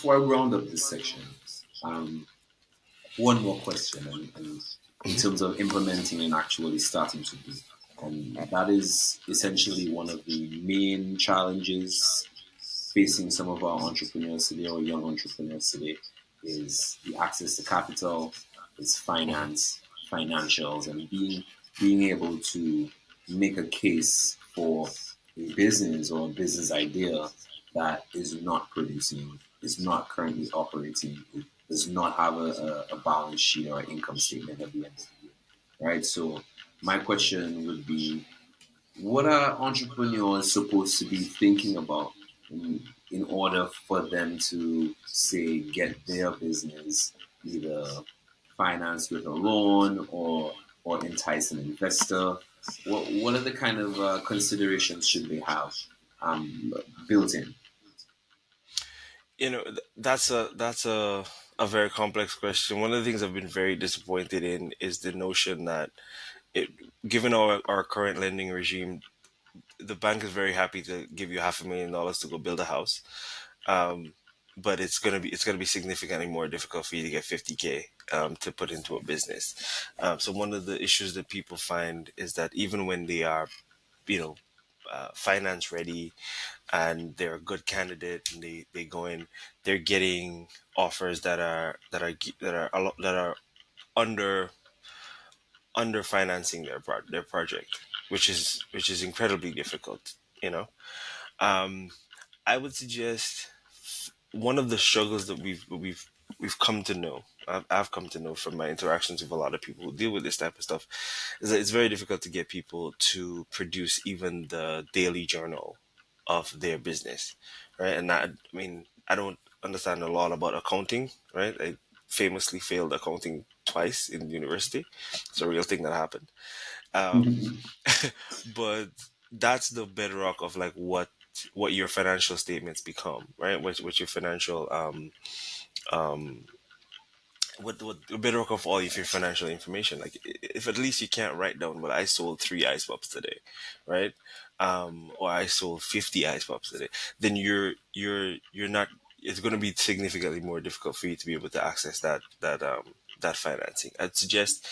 before I round up this section, um, one more question, and in Mhm. terms of implementing and actually starting to do, and that is essentially one of the main challenges facing some of our entrepreneurs today or young entrepreneurs today is the access to capital, is Mhm. finance, financials, and being able to make a case for a business or a business idea that is not producing, is not currently operating, it does not have a balance sheet or an income statement at the end of the year, right? So my question would be, what are entrepreneurs supposed to be thinking about in order for them to, say, get their business either financed with a loan or entice an investor? What are the kind of considerations should they have built in? That's a very complex question. One of the things I've been very disappointed in is the notion that it, given our current lending regime, the bank is very happy to give you $500,000 to go build a house. Um, but it's gonna be significantly more difficult for you to get 50K to put into a business. So one of the issues that people find is that even when they are, you know, finance ready and they're a good candidate and they go in, they're getting offers that are under under financing their project, which is incredibly difficult. You know, um, I would suggest one of the struggles that we've come to know. I've come to know from my interactions with a lot of people who deal with this type of stuff is that it's very difficult to get people to produce even the daily journal of their business, right? And I mean, I don't understand a lot about accounting, right? I famously failed accounting twice in university. It's a real thing that happened. Um, but that's the bedrock of like what your financial statements become, right? What your financial what the bedrock of all of your financial information. Like if at least you can't write down, well, I sold 3 ice pops today, right? Or I sold 50 ice pops today, then you're not. It's going to be significantly more difficult for you to be able to access that financing. I'd suggest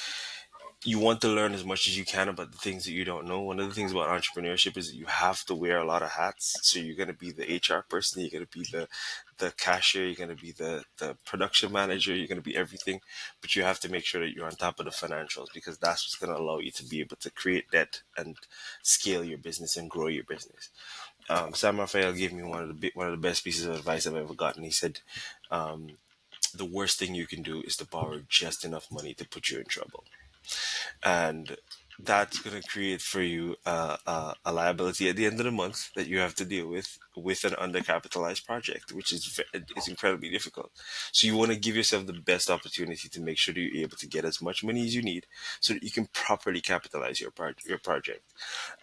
you want to learn as much as you can about the things that you don't know. One of the things about entrepreneurship is that you have to wear a lot of hats. So you're going to be the HR person, you're going to be the cashier, you're going to be the production manager, you're going to be everything. But you have to make sure that you're on top of the financials because that's what's going to allow you to be able to create debt and scale your business and grow your business. Sam Raphael gave me one of the best pieces of advice I've ever gotten. He said, the worst thing you can do is to borrow just enough money to put you in trouble, and that's going to create for you a liability at the end of the month that you have to deal with an undercapitalized project, which is incredibly difficult. So you want to give yourself the best opportunity to make sure that you're able to get as much money as you need so that you can properly capitalize your project,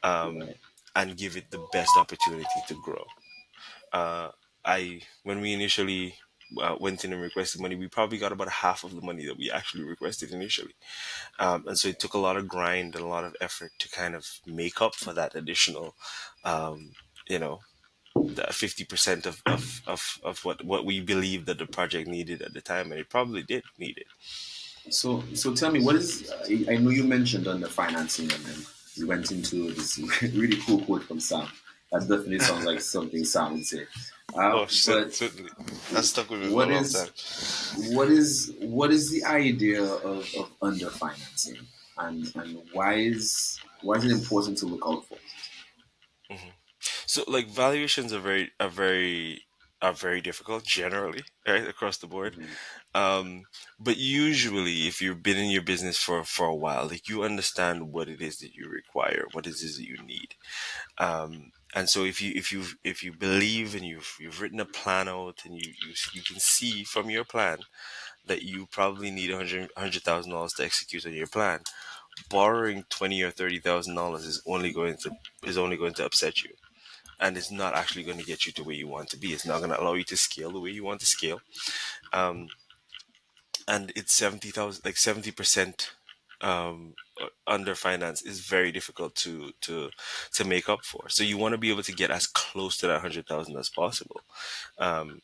um, Right. and give it the best opportunity to grow. uh, I when we initially went in and requested money, we probably got about half of the money that we actually requested initially. And so it took a lot of grind and a lot of effort to kind of make up for that additional, um, you know, the 50% of what we believed that the project needed at the time. And it probably did need it. So tell me, what is? I know you mentioned on the financing, and then you went into this really cool quote from Sam. That definitely sounds like something Sam would say. Oh, But certainly. That stuck with me for a what long time. is the idea of underfinancing, and why is it important to look out for? So like valuations are very difficult generally, right, across the board. Mhm. But usually, if you've been in your business for a while, like you understand what it is that you require, what it is that you need. And so if you believe and you've written a plan out and you can see from your plan that you probably need $100,000 to execute on your plan, borrowing 20 or $30,000 is only going to upset you, and it's not actually going to get you to where you want to be. It's not going to allow you to scale the way you want to scale. Um, and it's 70,000, like 70%. under finance is very difficult to make up for. So you want to be able to get as close to that 100,000 as possible.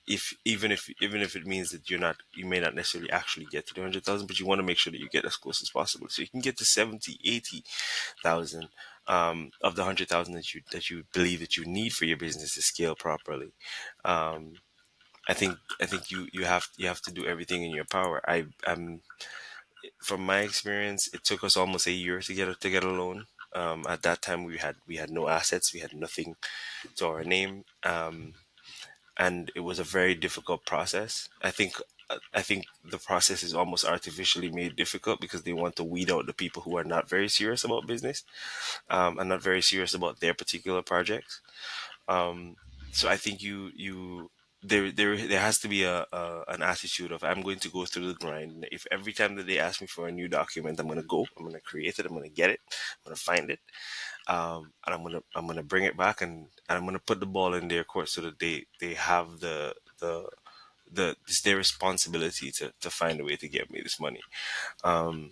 If even if it means that you may not necessarily actually get to the 100,000, but you want to make sure that you get as close as possible, so you can get to 70, 80,000 of the 100,000 that you believe that you need for your business to scale properly. Um, I think you have to do everything in your power. From my experience, it took us almost a year to get a loan. At that time, we had no assets, we had nothing to our name, and it was a very difficult process. I think the process is almost artificially made difficult because they want to weed out the people who are not very serious about business, and not very serious about their particular projects. Um, so I think there has to be a an attitude of, I'm going to go through the grind. If every time that they ask me for a new document, I'm gonna create it, I'm gonna get it, I'm gonna find it, and I'm gonna bring it back, and I'm gonna put the ball in their court so that they have it's their responsibility to find a way to get me this money. Um,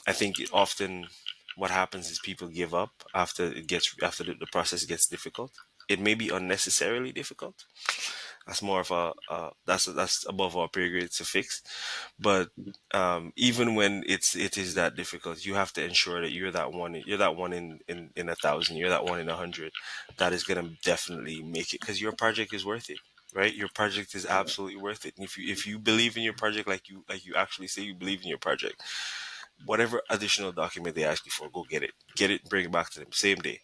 I think often what happens is people give up after the process gets difficult. It may be unnecessarily difficult. That's more of that's above our pay grade to fix. But even when it is that difficult, you have to ensure that you're that one in 1,000, you're that one in 100 that is gonna definitely make it, because your project is worth it. Right, your project is absolutely worth it. And if you believe in your project, like you actually say you believe in your project, whatever additional document they ask you for, go get it, bring it back to them same day,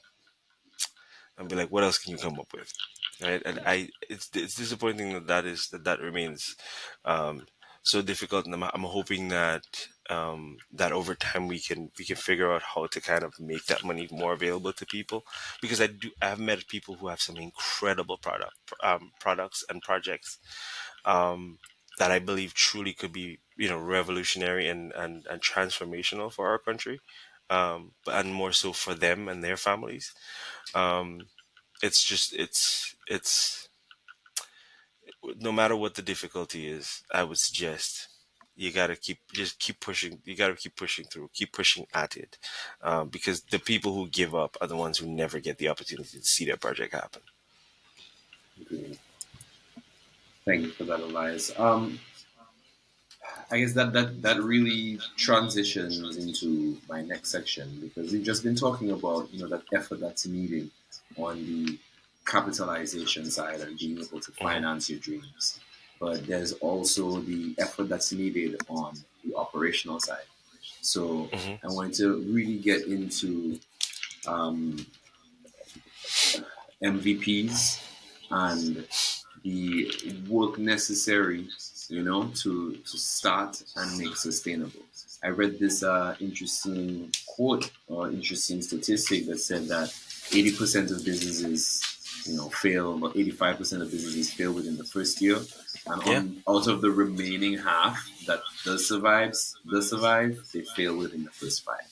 and be like, what else can you come up with, right? And it's disappointing that remains um, so difficult, and I'm hoping that over time we can figure out how to kind of make that money more available to people, because I've met people who have some incredible products and projects, um, that I believe truly could be, revolutionary and transformational for our country, and more so for them and their families. Um, it's just it's no matter what the difficulty is, I would suggest you gotta keep pushing. You gotta keep pushing through, keep pushing at it, because the people who give up are the ones who never get the opportunity to see their project happen. Great. Thank you for that, Elias. I guess that really transitions into my next section, because we've just been talking about that effort that's needed on the capitalization side and being able to Hmm. finance your dreams. But there's also the effort that's needed on the operational side. So Hmm. I wanted to really get into um, MVPs and the work necessary, to start and make sustainable. I read this interesting quote or interesting statistic that said that 80% of businesses, fail, but 85% of businesses fail within the first year, and Yeah. out of the remaining half that does survive, they fail within the first five.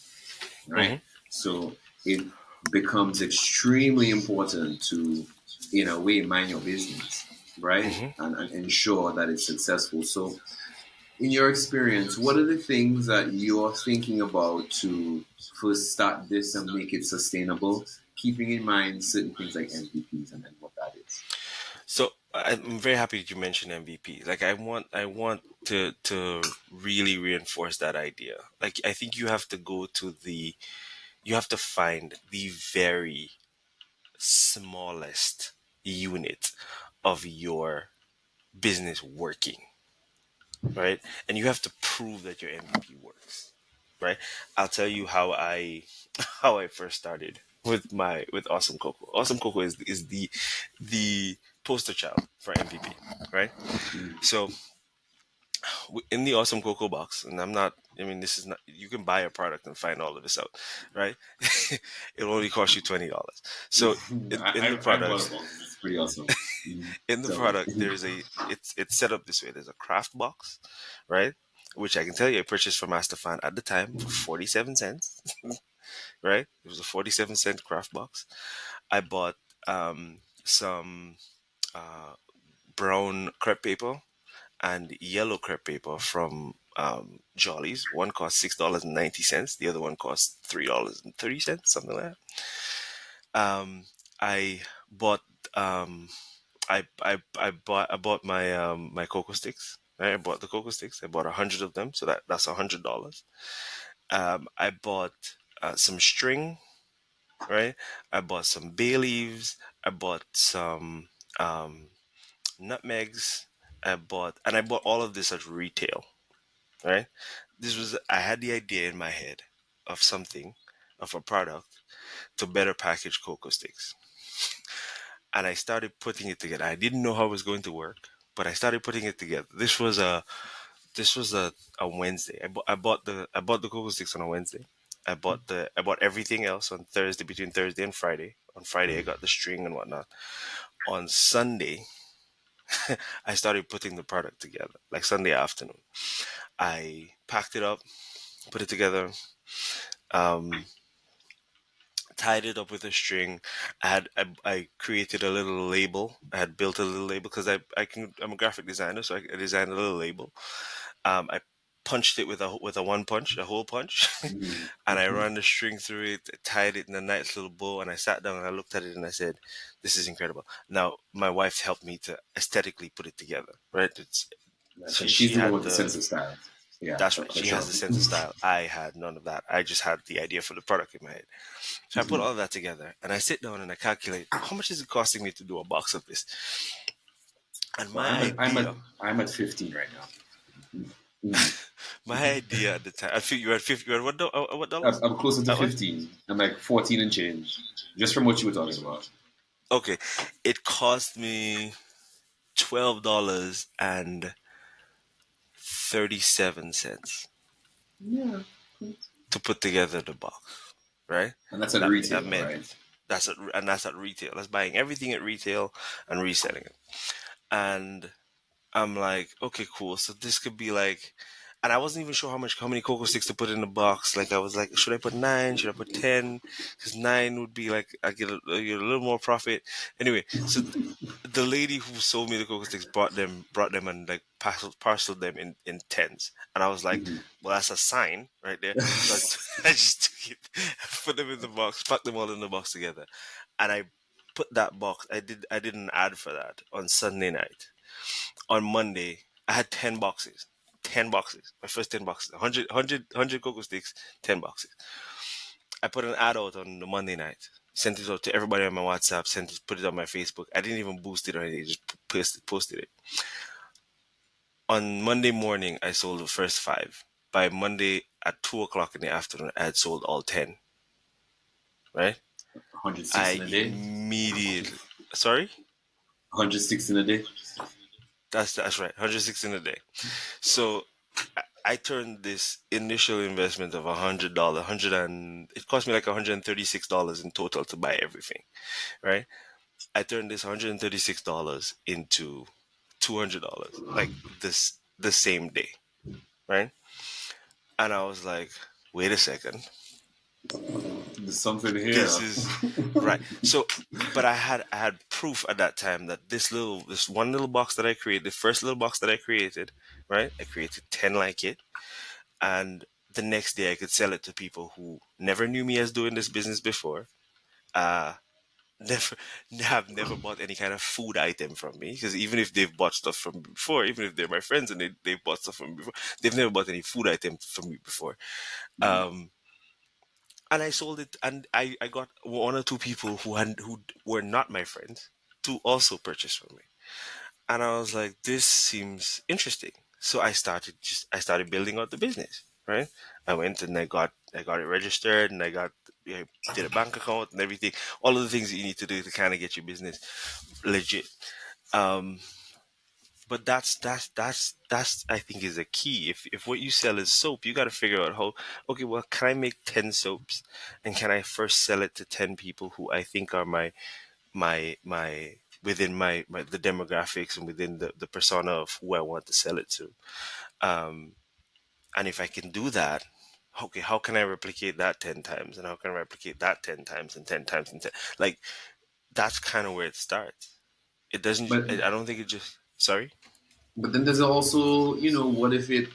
Hmm. Right? So it becomes extremely important to, in a way, mind your business, right? Hmm. And ensure that it's successful. So, in your experience, what are the things that you're thinking about to first start this and make it sustainable, keeping in mind certain things like MVPs and then what that is? So I'm very happy that you mentioned MVP. Like, I want to really reinforce that idea. Like, I think you have to find the very smallest unit of your business working, right? And you have to prove that your MVP works, right? I'll tell you how I how I first started with Awesome Cocoa. Awesome Cocoa is the poster child for MVP, right? Mm. So in the Awesome Cocoa box, and I mean, this is not, you can buy a product and find all of this out, right? It'll only cost you $20. So in the I bought a product, box. It's pretty awesome. Mm. in the Tell me. product, it's set up this way. There's a craft box, right? Which I can tell you I purchased from Masterfan at the time for 47 cents, right? It was a 47-cent craft box. I bought some brown crepe paper and yellow crepe paper from Jollies. One cost $6.90. The other one cost $3.30, something like that. I bought um, I bought my cocoa sticks. Right? I bought the cocoa sticks. I bought 100 of them, so that's $100. I bought some string. Right? I bought some bay leaves. I bought some um, nutmegs. I bought all of this at retail. Right? I had the idea in my head of something, of a product to better package cocoa sticks, and I started putting it together. I didn't know how it was going to work, but I started putting it together. This was a Wednesday. I bought the cocoa sticks on a Wednesday. I bought everything else on Thursday, between Thursday and Friday. On Friday I got the string and whatnot. On Sunday I started putting the product together. Like Sunday afternoon. I packed it up, put it together, um, tied it up with a string. I created a little label. I had built a little label because I'm a graphic designer, so I designed a little label. I punched it with a one punch, a hole punch, Mhm. and I ran the string through it, tied it in a nice little bow, and I sat down and I looked at it and I said, "This is incredible." Now my wife helped me to aesthetically put it together. Right? So She she's the one had with the sense of style. Yeah, That's right. for She sure. has the sense of style. I had none of that. I just had the idea for the product in my head. So I put Mhm. all that together and I sit down and I calculate how much is it costing me to do a box of this. And Well, I'm at 15 right now. Mhm. my idea at the time, I think you had 50, you had what I'm, dollars? I'm closer to At what? 15. I'm like 14 and change, just from what you were talking about. Okay. It cost me $12.37 Yeah, to put together the box, right? and that's at That retail, meant right? that's at retail. That's buying everything at retail and reselling it. And I'm like, okay, cool. So this could be like, and I wasn't even sure how many cocoa sticks to put in the box. Like I was like, should I put nine? Should I put 10? Because nine would be like I get a little more profit. Anyway, so the lady who sold me the cocoa sticks brought them and like parceled them in tens, and I was like, Mhm. well, that's a sign right there. So I just took it, put them in the box, packed them all in the box together, and I put that box. I did an ad for that on Sunday night. On Monday, I had 10 boxes. 10 boxes. My first 10 boxes. 100 cocoa sticks, 10 boxes. I put an ad out on the Monday night. Sent it out to everybody on my WhatsApp. Put it on my Facebook. I didn't even boost it or anything. Just posted it. On Monday morning, I sold the first five. By Monday at 2 o'clock in the afternoon, I had sold all 10. Right? 106 I in a day. immediately. Sorry? 106 in a day. That's right. 160 in a day. So I turned this initial investment of $100, it cost me like $136 in total to buy everything, right? I turned this $136 into $200, like the same day, right? And I was like, wait a second, There's something this here. is right. So, but I had proof at that time that this one little box that I created, the first little box that I created, right? I created 10 like it, and the next day I could sell it to people who never knew me as doing this business before. Uh, never have never bought any kind of food item from me, because even if they've bought stuff from me before, even if they're my friends and they've bought stuff from me before, they've never bought any food item from me before. Um, and I sold it, and I got one or two people who were not my friends to also purchase from me. And I was like, this seems interesting. So I started building out the business, right? I went and I got it registered, and I did a bank account and everything, all of the things that you need to do to kind of get your business legit. Um, but that's I think is a key. If what you sell is soap, you got to figure out how. Okay, well, can I make 10 soaps, and can I first sell it to 10 people who I think are my within the demographics and within the persona of who I want to sell it to. Um, and if I can do that, okay, how can I replicate that 10 times, and how can I replicate that 10 times and 10 times and ten? Like that's kind of where it starts. It doesn't. But I don't think it just. Sorry. but then there's also, what if it?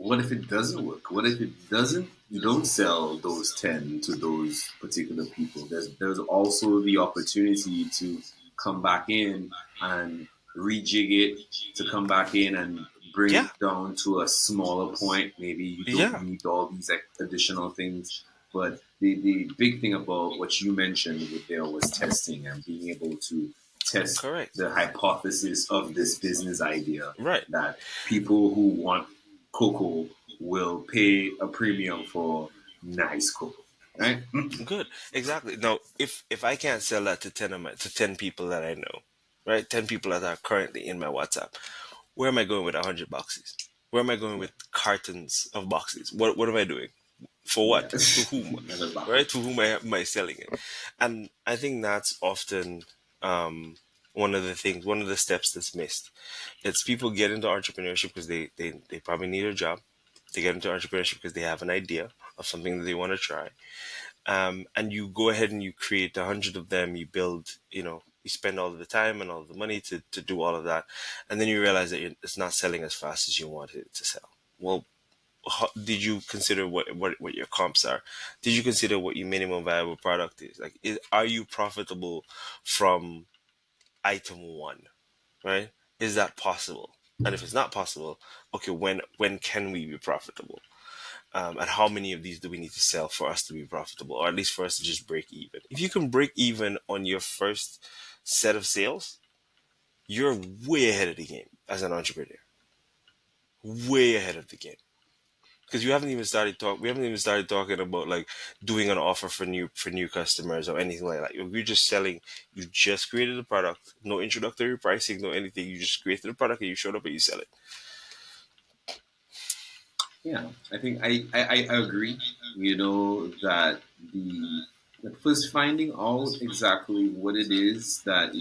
what if it doesn't work? What if it doesn't? You don't sell those 10 to those particular people. There's also the opportunity to come back in and rejig it, to come back in and bring Yeah, it down to a smaller point. Maybe you don't yeah, need all these additional things. But the big thing about what you mentioned with there was testing and being able to test correct. the hypothesis of this business idea Right. that people who want cocoa will pay a premium for nice cocoa, right? Good. Exactly. Now, if I can't sell that to 10 people that I know, right? 10 people that are currently in my WhatsApp, where am I going with 100 boxes? Where am I going Yeah, with cartons of boxes? What am I doing? For yeah. what? To whom? Never Right? backward. To whom am I selling it? And I think that's often um, one of the steps that's missed. It's people get into entrepreneurship because they probably need a job. They get into entrepreneurship because they have an idea of something that they want to try. And you go ahead and you create 100 of them. You build, you spend all of the time and all of the money to do all of that. And then you realize that it's not selling as fast as you wanted it to sell. Well, did you consider what your comps are? Did you consider what your minimum viable product is? Like, are you profitable from item one, right? Is that possible? And if it's not possible, okay, when can we be profitable? And how many of these do we need to sell for us to be profitable, or at least for us to just break even? If you can break even on your first set of sales, you're way ahead of the game as an entrepreneur. Way ahead of the game. Because we haven't even started talking about like doing an offer for new customers or anything like that. We're just selling. You just created a product, no introductory pricing, no anything. You just created a product and you showed up and you sell it. Yeah, I think I agree. You know that the first finding out exactly what it is that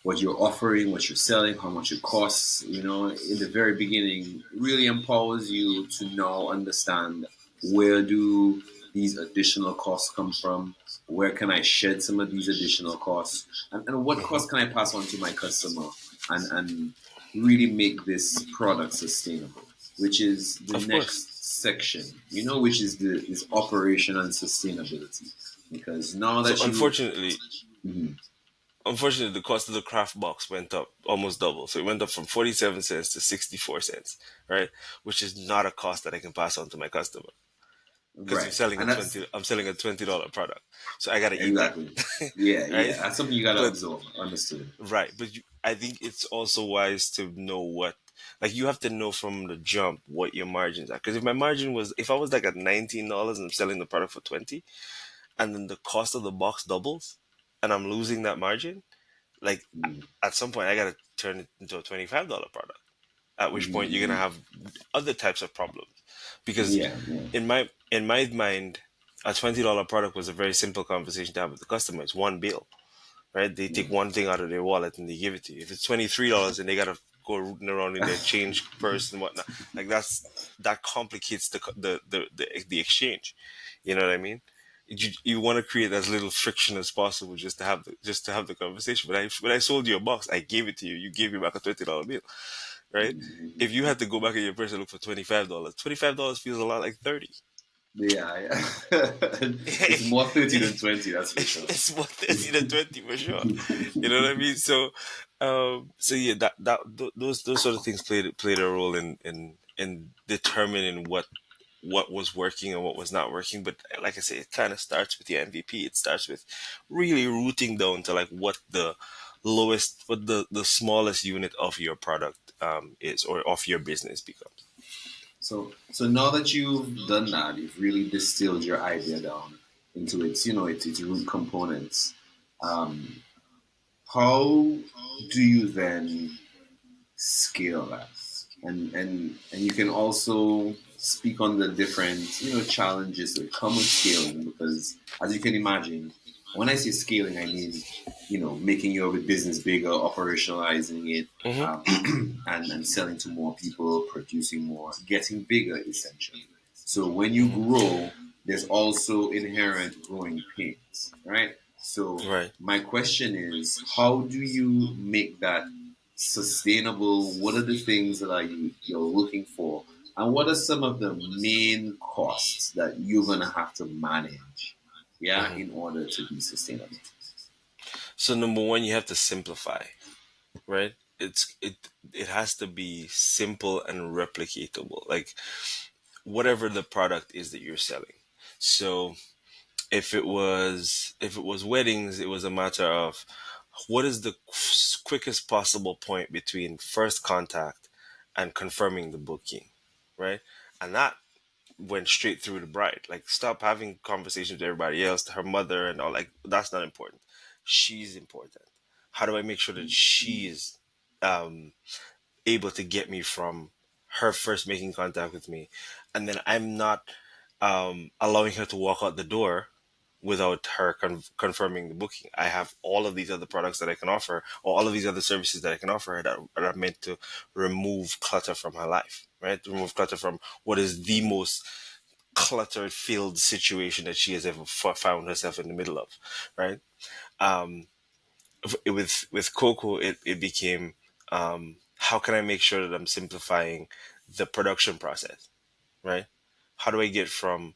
what you're offering, what you're selling, how much it costs, in the very beginning really empowers you to now understand where do these additional costs come from, where can I shed some of these additional costs, and what Hmm. costs can I pass on to my customer and really make this product sustainable, which is the Of course. next section, which is is operation and sustainability. Because now So that you unfortunately, Mhm. Unfortunately, the cost of the craft box went up almost double. So it went up from 47 cents to 64 cents, right? Which is not a cost that I can pass on to my customer because Right. And that's I'm selling a $20 product. So I got to eat that. exactly. Yeah, Right? yeah. That's something you gotta But absorb. Understood. right, but I think it's also wise to know like you have to know from the jump what your margins are. Because if I was like at $19 and I'm selling the product for 20, and then the cost of the box doubles, and I'm losing that margin, like Mm. at some point I gotta turn it into a $25 product. At which point you're gonna Mm. have other types of problems, because Yeah, yeah. in my mind, a $20 product was a very simple conversation to have with the customer. It's one bill, right? They take Mm. one thing out of their wallet and they give it to you. If it's $23 and they gotta go rooting around in their change purse and whatnot, like that complicates the exchange. You know what I mean? You want to create as little friction as possible just to have the conversation. But when I sold you a box, I gave it to you. You gave me back a $20 bill, right? Mm. If you had to go back in your purse and look for $25 feels a lot like 30. Yeah, yeah. It's more 30 than 20, that's for sure. It's more 30 than 20 for sure. You know what I mean? So yeah, those sort of things played a role in determining what was working and what was not working. But like I say, it kind of starts with your MVP. It starts with really rooting down to like what the smallest unit of your product is, or of your business becomes. So now that you've done that, you've really distilled your idea down into its root components. Um, how do you then scale that? And you can also speak on the different challenges that come with scaling, because as you can imagine, when I say scaling, I mean making your business bigger, operationalizing it, Hmm. and selling to more people, producing more, getting bigger essentially. So when you Hmm. grow, there's also inherent growing pains, right? So Right. my question is, how do you make that sustainable? What are the things that you're looking for And what are some of the main costs that you're gonna have to manage, yeah, Mhm. in order to be sustainable? So number one, you have to simplify, right? It has to be simple and replicatable. Like whatever the product is that you're selling. So if it was weddings, it was a matter of what is the quickest possible point between first contact and confirming the booking, right? And that went straight through the bride. Like, stop having conversations with everybody else, her mother and all. Like, that's not important. She's important. How do I make sure that she is um, able to get me from her first making contact with me, and then I'm not allowing her to walk out the door without her confirming the booking. I have all of these other products that I can offer, or all of these other services that I can offer her that are meant to remove clutter from her life, right? Remove clutter from what is the most cluttered filled situation that she has ever found herself in the middle of, right? um with Coco, it became, how can I make sure that I'm simplifying the production process, right? How do I get from,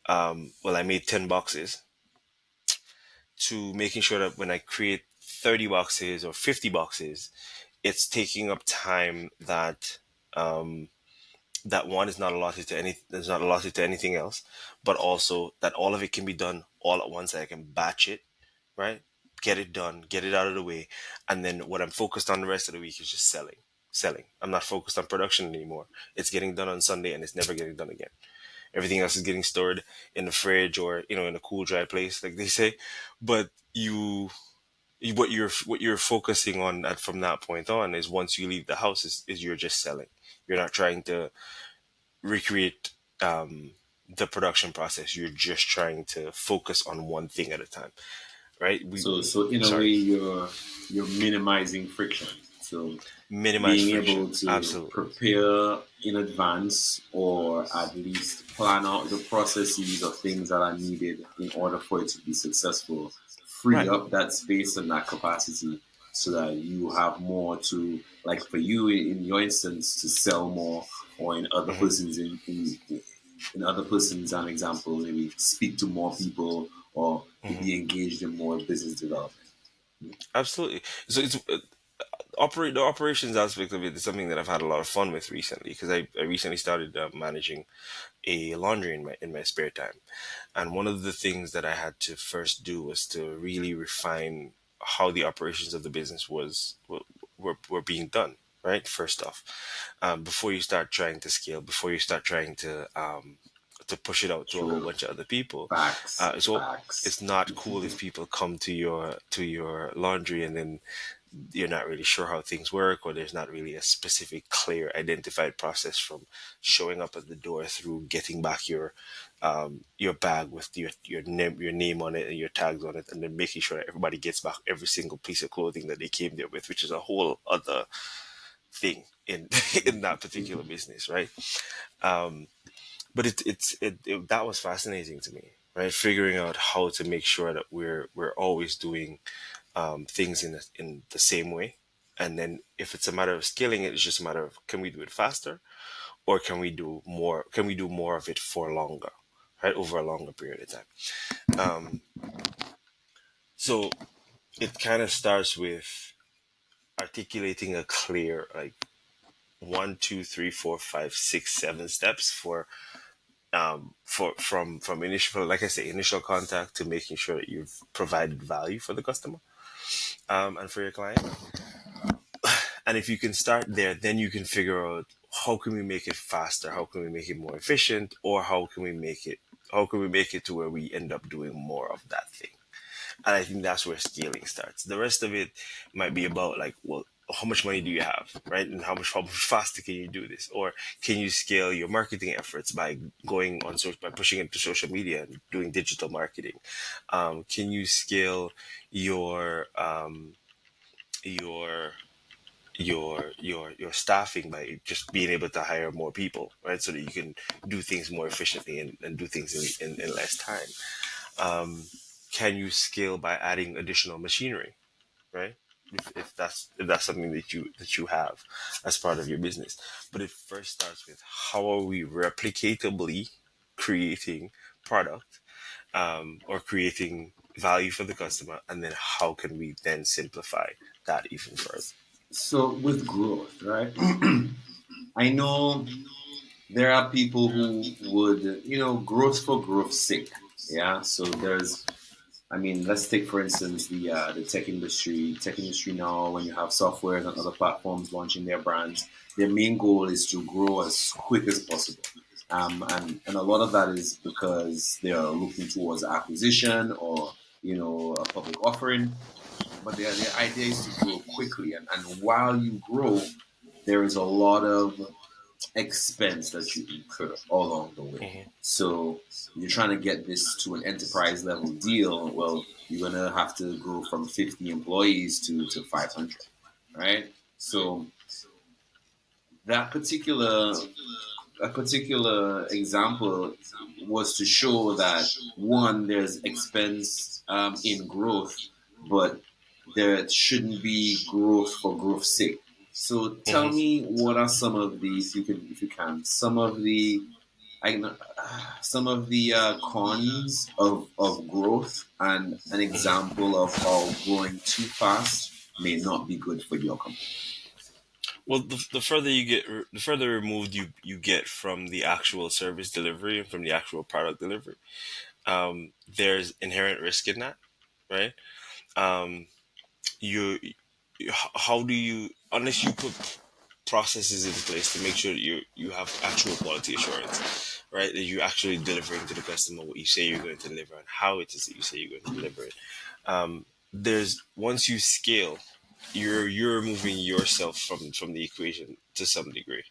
well, I made 10 boxes to making sure that when I create 30 boxes or 50 boxes, it's taking up time that, that one is not allotted to anything else, but also that all of it can be done all at once. I can batch it, right? Get it done, get it out of the way, and then what I'm focused on the rest of the week is just selling. Selling. I'm not focused on production anymore. It's getting done on Sunday and it's never getting done again. Everything else is getting stored in the fridge or in a cool, dry place, like they say. But what you're focusing on from that point on is once you leave the house is you're just selling. You're not trying to recreate the production process. You're just trying to focus on one thing at a time, right? So in a way, Sorry, you're minimizing friction. So minimize being friction. able to Absolutely. prepare in advance or at least plan out the processes of things that are needed in order for it to be successful, free Right. up that space and that capacity so that you have more to, like for you in your instance, to sell more, or in other Hmm. persons in other persons an example, maybe speak to more people or to Hmm. be engaged in more business development. Absolutely. So it's operate the operations aspect of it is something that I've had a lot of fun with recently because I recently started managing a laundry in my spare time, and one of the things that I had to first do was to really refine how the operations of the business were being done. Right, first off, before you start trying to scale, before you start trying to push it out to a whole True. bunch of other people, Facts. so Facts. it's not cool if people come to your laundry and then you're not really sure how things work, or there's not really a specific clear identified process from showing up at the door through getting back your bag with your name on it and your tags on it, and then making sure that everybody gets back every single piece of clothing that they came there with, which is a whole other thing in in that particular business, right? But that was fascinating to me, right? Figuring out how to make sure that we're always doing things in the same way. And then if it's a matter of scaling it, it's just a matter of, can we do it faster, or can we do more of it for longer, right? Over a longer period of time. Um, so it kind of starts with articulating a clear, like, 1, 2, 3, 4, 5, 6, 7 steps from initial, like I say, initial contact to making sure that you've provided value for the customer, and for your client. And if you can start there, then you can figure out, how can we make it faster? How can we make it more efficient? Or how can we make it to where we end up doing more of that thing? And I think that's where scaling starts. The rest of it might be about, like, well, how much money do you have, right? And how much faster can you do this? Or can you scale your marketing efforts by by pushing into social media and doing digital marketing? Can you scale your your your staffing by just being able to hire more people, right? So that you can do things more efficiently and do things in less time. Can you scale by adding additional machinery, right? if that's something that you have as part of your business. But it first starts with how are we replicatably creating product, or creating value for the customer, and then how can we then simplify that even further. So with growth, right? I know there are people who would, growth for growth's sake. Yeah. So there's, I mean, let's take for instance the tech industry. Tech industry now, when you have software and other platforms launching their brands, their main goal is to grow as quick as possible. And a lot of that is because they are looking towards acquisition or a public offering. But their idea is to grow quickly, and while you grow, there is a lot of expense that you incur all along the way. Hmm. So you're trying to get this to an enterprise level deal. Well, you're gonna have to grow from 50 employees to 500, right? So that particular example was to show that one, there's expense in growth, but there shouldn't be growth for growth's sake. So tell Hmm. me, what are some of the, if you can, some of the cons of growth, and an example of how growing too fast may not be good for your company. Well, the further you get, the further removed you get from the actual service delivery and from the actual product delivery, there's inherent risk in that, right? Um, how do you, unless you put processes in place to make sure that you have actual quality assurance, right? That you're actually delivering to the customer what you say you're going to deliver and how it is that you say you're going to deliver it. There's once you scale, you're removing yourself from the equation to some degree,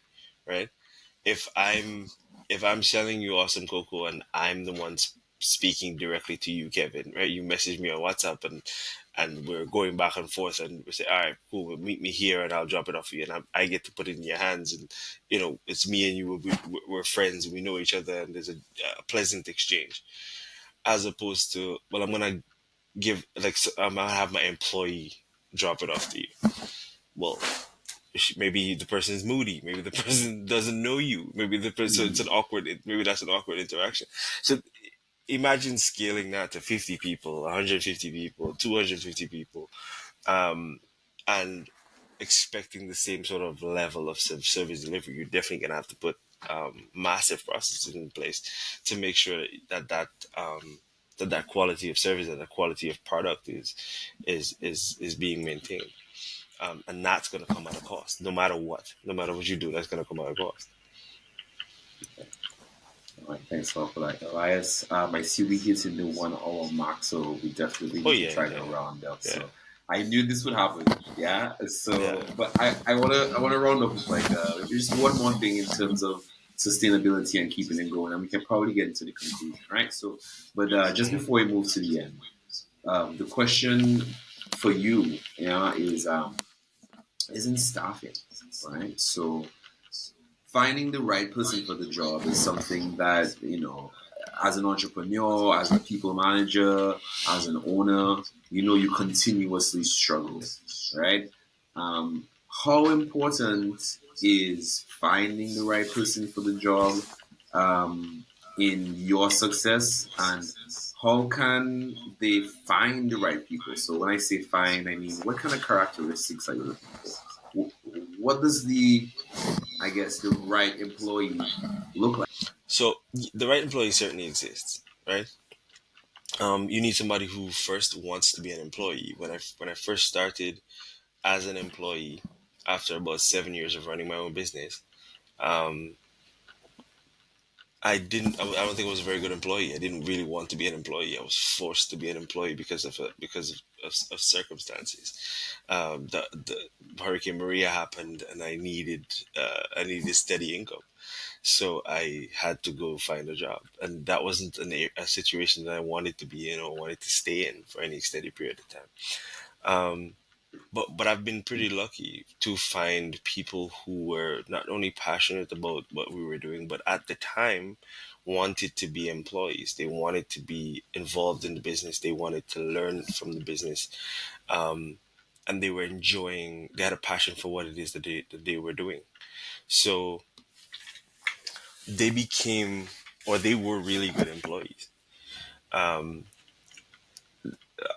right? if I'm if I'm selling you awesome cocoa and I'm the one speaking directly to you, Kevin, right? You message me on WhatsApp and we're going back and forth and we say, all right, cool, we'll meet me here and I'll drop it off for you and I get to put it in your hands and it's me and you. We're friends. We know each other and there's a pleasant exchange, as opposed to, well, I'm gonna give like I'm gonna have my employee drop it off to you. Well, maybe the person's moody, maybe the person doesn't know you, maybe the person, so it's an Mm. awkward, maybe that's an awkward interaction. So imagine scaling that to 50 people, 150 people, 250 people, and expecting the same sort of level of service delivery. You're definitely going to have to put massive processes in place to make sure that quality of service and that quality of product is being maintained. And that's going to come at a cost, no matter what. No matter what you do, that's going to come at a cost. All right, thanks a lot for that, Elias. I see we hit in the 1 hour mark, so we definitely Oh need to yeah, try to yeah, round up. yeah, So I knew this would happen. Yeah. yeah. So, but I wanna round up with like just one more thing in terms of sustainability and keeping it going, and we can probably get into the conclusion, right? So, but just Hmm. before we move to the end, the question for you, isn't staffing, right? So finding the right person for the job is something that, as an entrepreneur, as a people manager, as an owner, you continuously struggle with, right? How important is finding the right person for the job in your success, and how can they find the right people? So when I say find, I mean, what kind of characteristics are you looking for? What does the right employee look like? So the right employee certainly exists, right? You need somebody who first wants to be an employee. When I first started as an employee, after about 7 years of running my own business, um, I don't think I was a very good employee. I didn't really want to be an employee. I was forced to be an employee because of circumstances. The Hurricane Maria happened, and I needed steady income, so I had to go find a job, and that wasn't a situation that I wanted to be in or wanted to stay in for any extended period of time. Um, but I've been pretty lucky to find people who were not only passionate about what we were doing, but at the time wanted to be employees. They wanted to be involved in the business. They wanted to learn from the business. Um, and they were enjoying. They had a passion for what it is that they were doing. So they became, or they were really good employees. Um,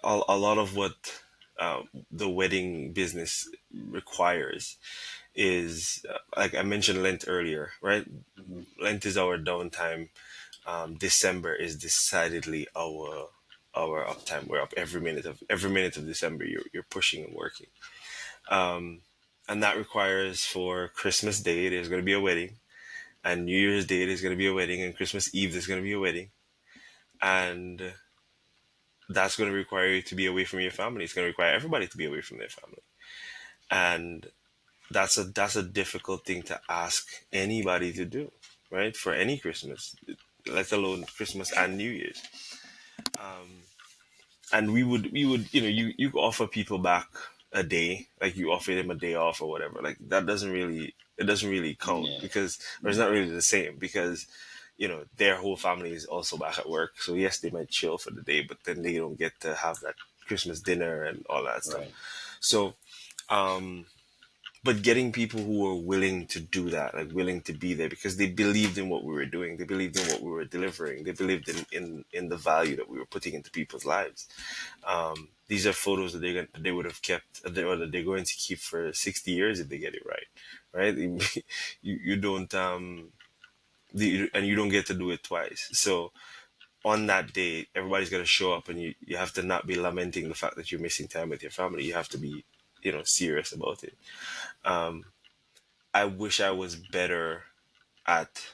a lot of what the wedding business requires is, like I mentioned Lent earlier, right? Hmm. Lent is our downtime. December is decidedly our uptime. We're up every minute of December. You're pushing and working, and that requires for Christmas Day there's going to be a wedding, and New Year's Day there's going to be a wedding, and Christmas Eve there's going to be a wedding, and that's going to require you to be away from your family. It's going to require everybody to be away from their family, and that's a difficult thing to ask anybody to do, right? For any Christmas, let alone Christmas and New Year's. And we would you offer people back a day, like you offer them a day off or whatever, like that doesn't really, it doesn't really count, Yeah. because, or it's not really the same, because their whole family is also back at work, so yes, they might chill for the day, but then they don't get to have that Christmas dinner and all that stuff. Right. So um but getting people who were willing to do that, like willing to be there because they believed in what we were doing, they believed in what we were delivering, they believed in the value that we were putting into people's lives. These are photos that they would have kept, or that they're going to keep for 60 years if they get it right. You don't and you don't get to do it twice. So on that day, everybody's going to show up, and you have to not be lamenting the fact that you're missing time with your family. You have to be serious about it. I wish I was better at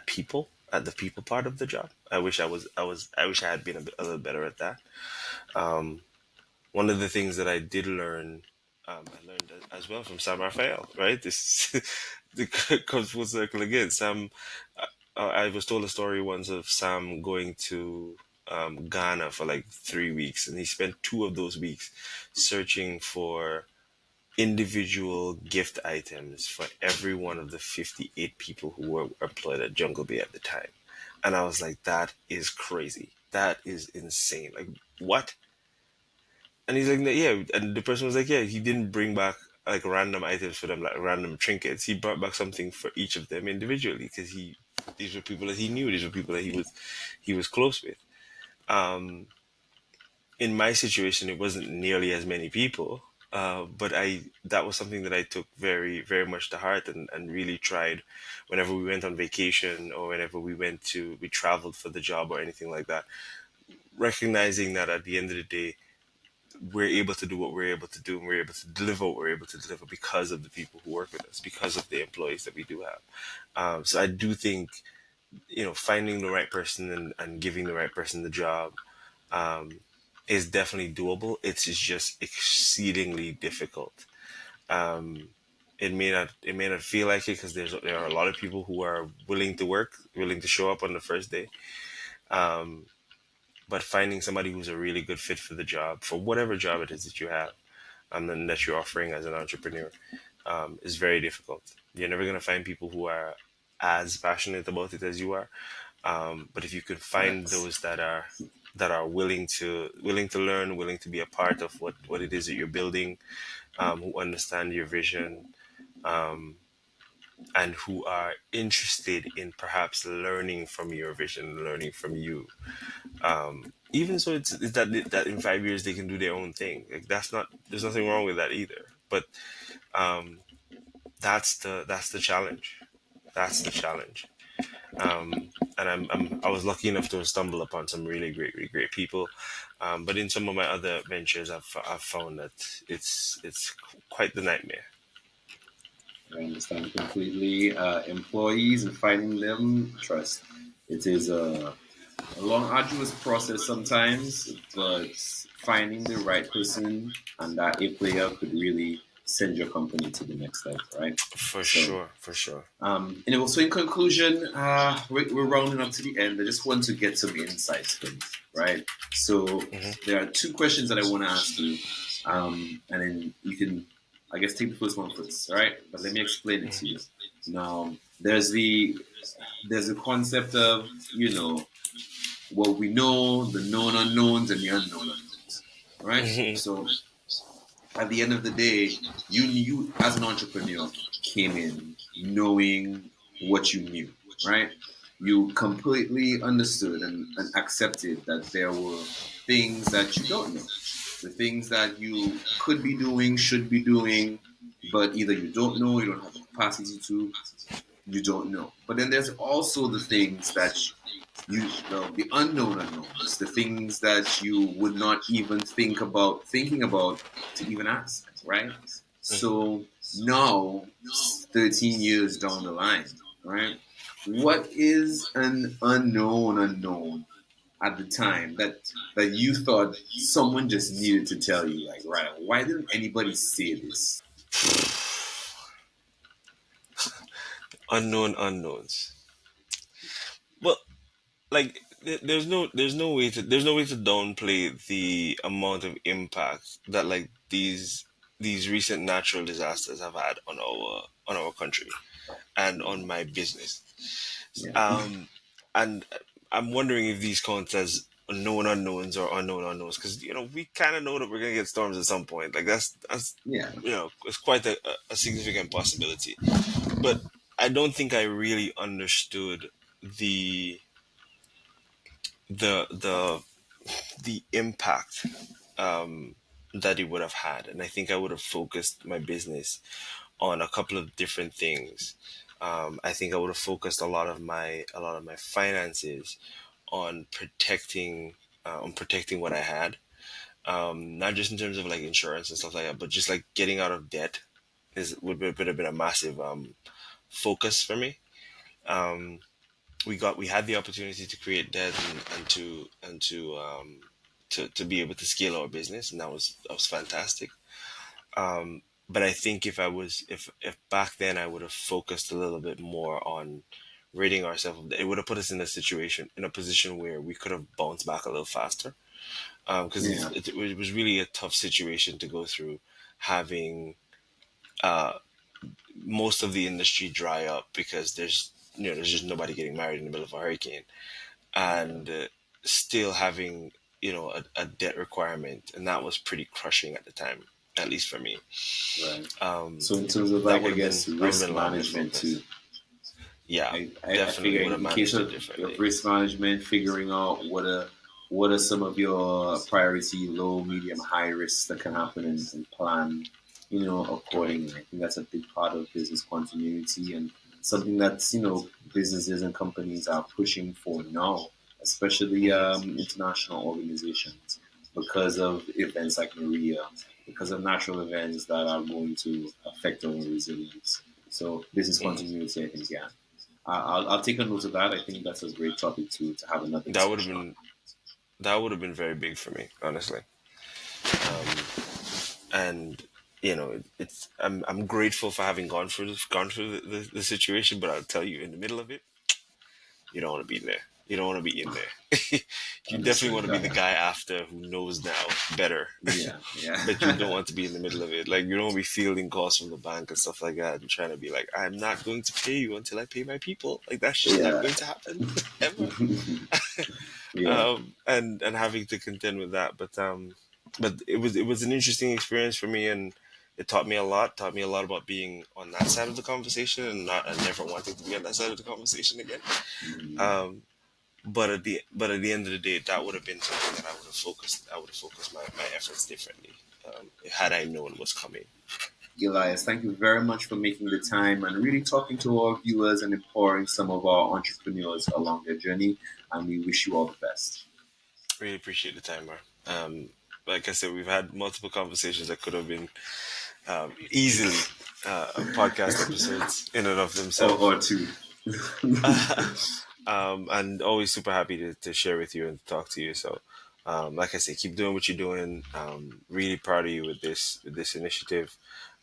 people, at the people part of the job. I wish I had been a little better at that. One of the things that I did learn, I learned as well from Sam Raphael, right? This the comes full circle again. Sam, I was told a story once of Sam going to Ghana for like 3 weeks, and he spent 2 of those weeks searching for individual gift items for every one of the 58 people who were employed at Jungle Bay at the time. And I was like, that is crazy. That is insane. Like, what? And he's like, yeah. And the person was like, yeah, he didn't bring back like random items for them, like random trinkets. He brought back something for each of them individually, because these were people that he knew. These were people that he was close with. In my situation, it wasn't nearly as many people, but I that was something that I took very, very much to heart, and really tried whenever we went on vacation, or whenever we traveled for the job or anything like that, recognizing that at the end of the day, we're able to do what we're able to do, and we're able to deliver what we're able to deliver because of the people who work with us, because of the employees that we do have. So I do think, finding the right person, and giving the right person the job is definitely doable. It's just exceedingly difficult. It may not feel like it, because there are a lot of people who are willing to work, willing to show up on the first day. But finding somebody who's a really good fit for the job, for whatever job it is that you have, and then that you're offering as an entrepreneur, is very difficult. You're never going to find people who are as passionate about it as you are. But if you could find Facts. those that are willing to learn, willing to be a part of what it is that you're building, who understand your vision, and who are interested in perhaps learning from your vision, learning from you. Even so, it's that in 5 years they can do their own thing. Like, there's nothing wrong with that either. But that's the challenge. That's the challenge. And I was lucky enough to stumble upon some really great people. But in some of my other ventures, I've found that it's quite the nightmare. I understand completely. Employees and finding them, trust. It is a long, arduous process sometimes, but finding the right person and that A player could really send your company to the next level, right? For So, sure, for sure. so in conclusion, we're rounding up to the end. I just want to get some insights from you, right? So, Hmm. there are two questions that I want to ask you, and then you can, I guess, take the first one first, all right? But let me explain it to you. Now, there's the concept of what we know, the known unknowns, and the unknown unknowns, right? Hmm. So at the end of the day, you as an entrepreneur came in knowing what you knew, right? You completely understood and accepted that there were things that you don't know, the things that you could be doing, should be doing, but either you don't know, you don't have the capacity to, you don't know. But then there's also the things that the unknown unknowns, the things that you would not even thinking about to even ask, right? So now, 13 years down the line, right? What is an unknown at the time that you thought someone just needed to tell you, like, right? Why didn't anybody say this? Unknown unknowns. Well, like there's no way to downplay the amount of impact that like these recent natural disasters have had on our country and on my business. Yeah, Um, and I'm wondering if these count as known unknowns or unknown unknowns because we kind of know that we're gonna get storms at some point. Like that's yeah, it's quite a significant possibility. But I don't think I really understood the the the the impact that it would have had, and I think I would have focused my business on a couple of different things. I think I would have focused a lot of my finances on protecting what I had, not just in terms of like insurance and stuff like that, but just like getting out of debt would have been a massive focus for me. Um, we had the opportunity to create debt and to be able to scale our business, and that was fantastic. But I think if back then I would have focused a little bit more on ridding ourselves of it would have put us in a position where we could have bounced back a little faster. Because yeah, it was really a tough situation to go through, having most of the industry dry up because there's just nobody getting married in the middle of a hurricane, and still having a debt requirement, and that was pretty crushing at the time, at least for me. right. Um, So in terms of that like, I would have guess, been that would have risk been a lot more management focus. too. Yeah, I definitely figure would have in case managed it of differently. risk management, figuring out what are some of your priority, low, medium, high risks that can happen, and plan, Correct. accordingly. I think that's a big part of business continuity and something that businesses and companies are pushing for now, especially Hmm. international organizations, because of events like Maria, because of natural events that are going to affect our resilience. So business Hmm. continuity, I think, yeah. I'll take a note of that. I think that's a great topic to have another That would have discussion on. been that would have been very big for me, honestly. And it's I'm grateful for having gone through the situation, but I'll tell you, in the middle of it, you don't want to be there. You don't want to be in there. You definitely Understood. want to be the guy after who knows now better, Yeah, yeah, but you don't want to be in the middle of it. Like, you don't want to be fielding calls from the bank and stuff like that, and trying to be like, I'm not going to pay you until I pay my people. Like, that's just not yeah, going to happen ever. yeah. And having to contend with that, but it was an interesting experience for me, and it taught me a lot. Taught me a lot about being on that side of the conversation and never wanting to be on that side of the conversation again. Mm. Um, but at the end of the day, that would have been something that I would have focused my efforts differently, had I known was coming. Elias, thank you very much for making the time and really talking to our viewers and empowering some of our entrepreneurs along their journey. And we wish you all the best. Really appreciate the timer. Like I said, we've had multiple conversations that could have been easily podcast episodes in and of themselves. Or two. And always super happy to share with you and talk to you. So, like I said, keep doing what you're doing. Really proud of you with this initiative,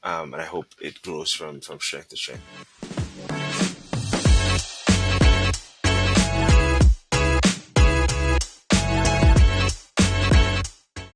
and I hope it grows from strength to strength.